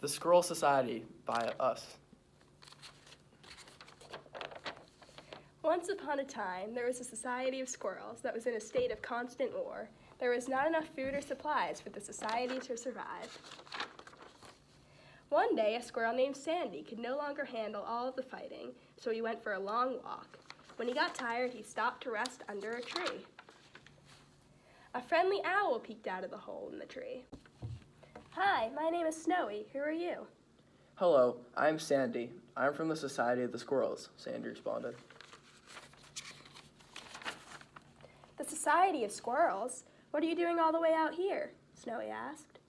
The Squirrel Society by us. Once upon a time, there was a society of squirrels that was in a state of constant war. There was not enough food or supplies for the society to survive. One day, a squirrel named Sandy could no longer handle all of the fighting, so he went for a long walk. When he got tired, he stopped to rest under a tree. A friendly owl peeked out of the hole in the tree. "Hi, my name is Snowy. Who are you?" Hello, I'm Sandy. I'm from the Society of the Squirrels, Sandy responded. "The Society of Squirrels? What are you doing all the way out here?" Snowy asked.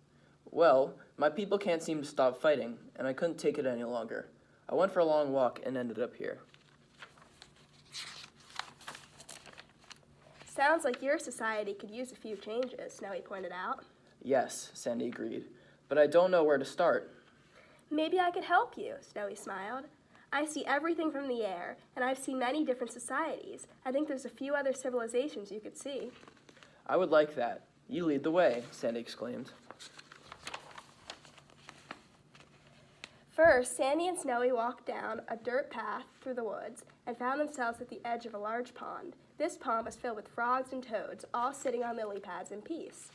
Well, my people can't seem to stop fighting, and I couldn't take it any longer. I went for a long walk and ended up here. "Sounds like your society could use a few changes," Snowy pointed out. Yes, Sandy agreed, but I don't know where to start. "Maybe I could help you," Snowy smiled. "I see everything from the air, and I've seen many different societies. I think there's a few other civilizations you could see." I would like that. You lead the way, Sandy exclaimed. First, Sandy and Snowy walked down a dirt path through the woods and found themselves at the edge of a large pond. This pond was filled with frogs and toads, all sitting on lily pads in peace.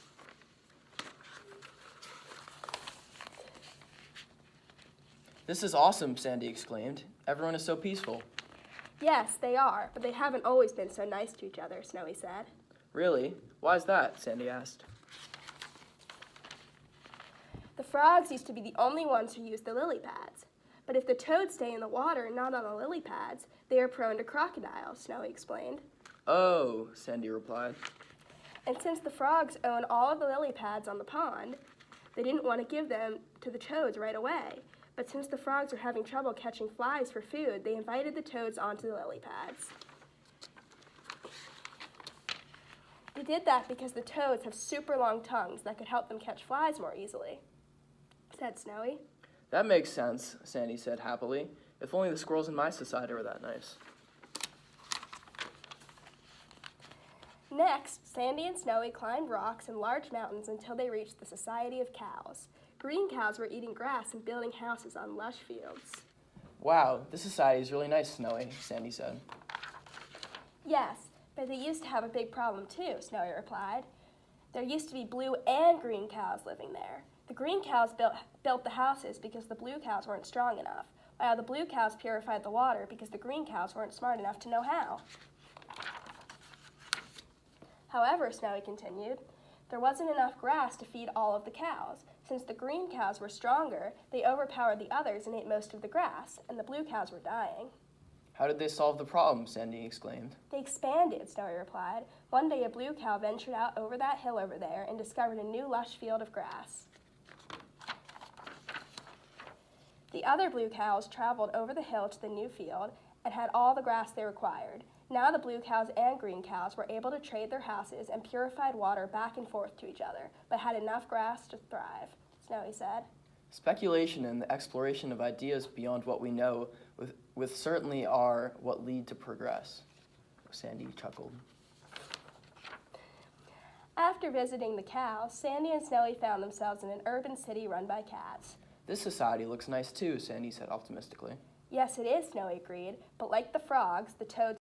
This is awesome, Sandy exclaimed. Everyone is so peaceful. "Yes, they are, but they haven't always been so nice to each other," Snowy said. Really? Why's that? Sandy asked. "The frogs used to be the only ones who used the lily pads. But if the toads stay in the water and not on the lily pads, they are prone to crocodiles," Snowy explained. Oh, Sandy replied. "And since the frogs own all of the lily pads on the pond, they didn't want to give them to the toads right away. But since the frogs were having trouble catching flies for food, they invited the toads onto the lily pads. They did that because the toads have super long tongues that could help them catch flies more easily," said Snowy. That makes sense, Sandy said happily. If only the squirrels in my society were that nice. Next, Sandy and Snowy climbed rocks and large mountains until they reached the Society of Cows. Green cows were eating grass and building houses on lush fields. Wow, this society is really nice, Snowy, Sandy said. "Yes, but they used to have a big problem too," Snowy replied. "There used to be blue and green cows living there. The green cows built the houses because the blue cows weren't strong enough, while the blue cows purified the water because the green cows weren't smart enough to know how." However, Snowy continued, there wasn't enough grass to feed all of the cows. Since the green cows were stronger, they overpowered the others and ate most of the grass, and the blue cows were dying. How did they solve the problem? Sandy exclaimed. "They expanded," Snowy replied. "One day a blue cow ventured out over that hill over there and discovered a new lush field of grass. The other blue cows traveled over the hill to the new field and had all the grass they required. Now the blue cows and green cows were able to trade their houses and purified water back and forth to each other, but had enough grass to thrive," Snowy said. Speculation and the exploration of ideas beyond what we know with certainly are what lead to progress, Sandy chuckled. After visiting the cows, Sandy and Snowy found themselves in an urban city run by cats. This society looks nice too, Sandy said optimistically. "Yes, it is," Snowy agreed, "but like the frogs, the toads..."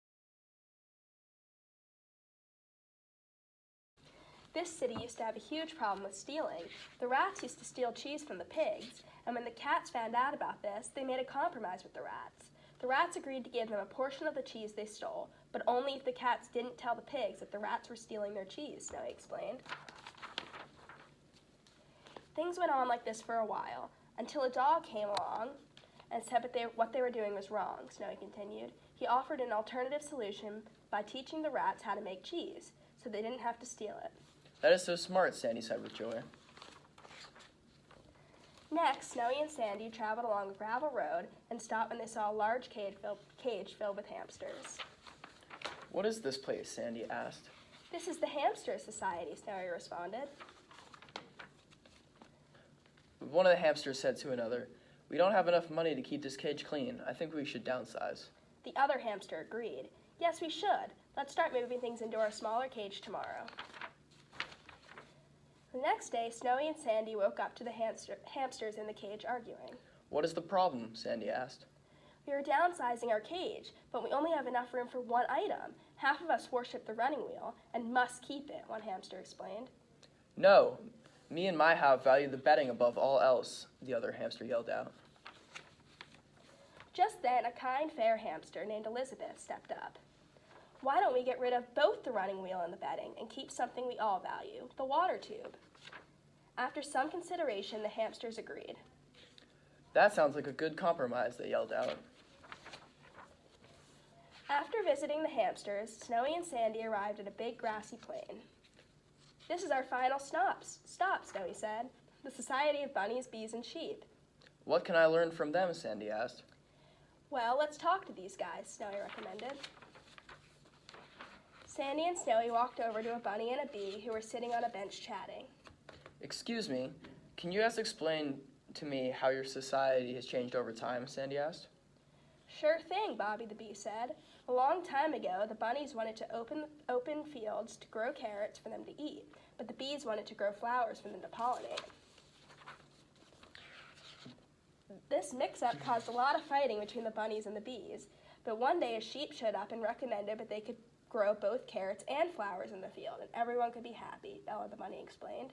This city used to have a huge problem with stealing. The rats used to steal cheese from the pigs, and when the cats found out about this, they made a compromise with the rats. The rats agreed to give them a portion of the cheese they stole, but only if the cats didn't tell the pigs that the rats were stealing their cheese," Snowy explained. Things went on like this for a while, until a dog came along and said what they were doing was wrong, Snowy continued. He offered an alternative solution by teaching the rats how to make cheese, so they didn't have to steal it. That is so smart, Sandy said with joy. Next, Snowy and Sandy traveled along a gravel road and stopped when they saw a large cage filled with hamsters. What is this place? Sandy asked. "This is the Hamster Society," Snowy responded. One of the hamsters said to another, "We don't have enough money to keep this cage clean. I think we should downsize." The other hamster agreed. "Yes, we should. Let's start moving things into our smaller cage tomorrow." The next day, Snowy and Sandy woke up to the hamsters in the cage arguing. What is the problem? Sandy asked. We are downsizing our cage, but we only have enough room for one item. Half of us worship the running wheel and must keep it, one hamster explained. No, me and my house value the bedding above all else, the other hamster yelled out. Just then, a kind, fair hamster named Elizabeth stepped up. Why don't we get rid of both the running wheel and the bedding and keep something we all value, the water tube? After some consideration, the hamsters agreed. That sounds like a good compromise, they yelled out. After visiting the hamsters, Snowy and Sandy arrived at a big grassy plain. This is our final stop, Snowy said. The Society of Bunnies, Bees, and Sheep. What can I learn from them? Sandy asked. Well, let's talk to these guys, Snowy recommended. Sandy and Snowy walked over to a bunny and a bee who were sitting on a bench chatting. Excuse me, can you guys explain to me how your society has changed over time? Sandy asked. Sure thing, Bobby the bee said. A long time ago, the bunnies wanted to open fields to grow carrots for them to eat, but the bees wanted to grow flowers for them to pollinate. This mix-up caused a lot of fighting between the bunnies and the bees, but one day a sheep showed up and recommended that they could grow both carrots and flowers in the field, and everyone could be happy, Bella the bunny explained.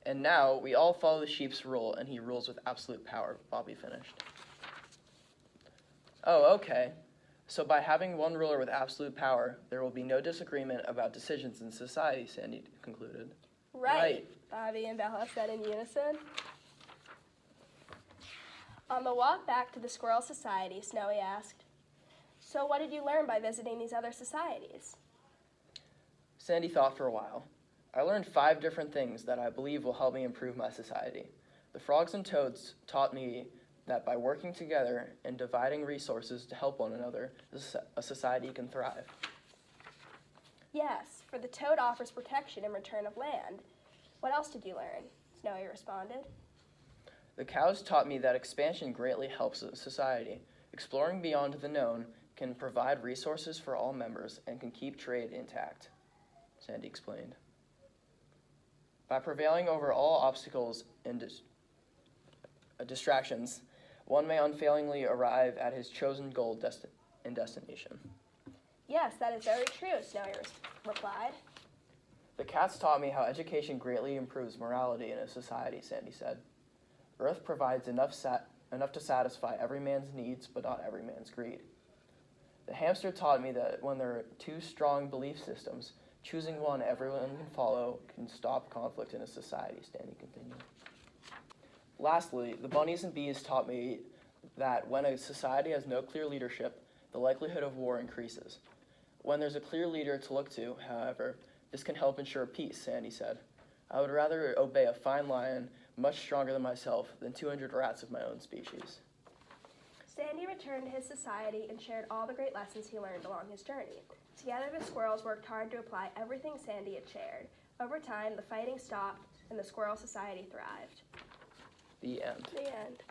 And now we all follow the sheep's rule, and he rules with absolute power, Bobby finished. Oh, okay. So by having one ruler with absolute power, there will be no disagreement about decisions in society, Sandy concluded. Right, Bobby and Bella said in unison. On the walk back to the Squirrel Society, Snowy asked, "So what did you learn by visiting these other societies?" Sandy thought for a while. I learned 5 different things that I believe will help me improve my society. The frogs and toads taught me that by working together and dividing resources to help one another, a society can thrive. Yes, for the toad offers protection in return of land. What else did you learn? Snowy responded. The cows taught me that expansion greatly helps a society. Exploring beyond the known can provide resources for all members and can keep trade intact, Sandy explained. By prevailing over all obstacles and distractions, one may unfailingly arrive at his chosen goal and destination. Yes, that is very true, Snowy replied. The cats taught me how education greatly improves morality in a society, Sandy said. Earth provides enough to satisfy every man's needs, but not every man's greed. The hamster taught me that when there are 2 strong belief systems, choosing one everyone can follow can stop conflict in a society, Sandy continued. Lastly, the bunnies and bees taught me that when a society has no clear leadership, the likelihood of war increases. When there's a clear leader to look to, however, this can help ensure peace, Sandy said. I would rather obey a fine lion, much stronger than myself, than 200 rats of my own species. Sandy returned to his society and shared all the great lessons he learned along his journey. Together, the squirrels worked hard to apply everything Sandy had shared. Over time, the fighting stopped, and the Squirrel Society thrived. The end. The end.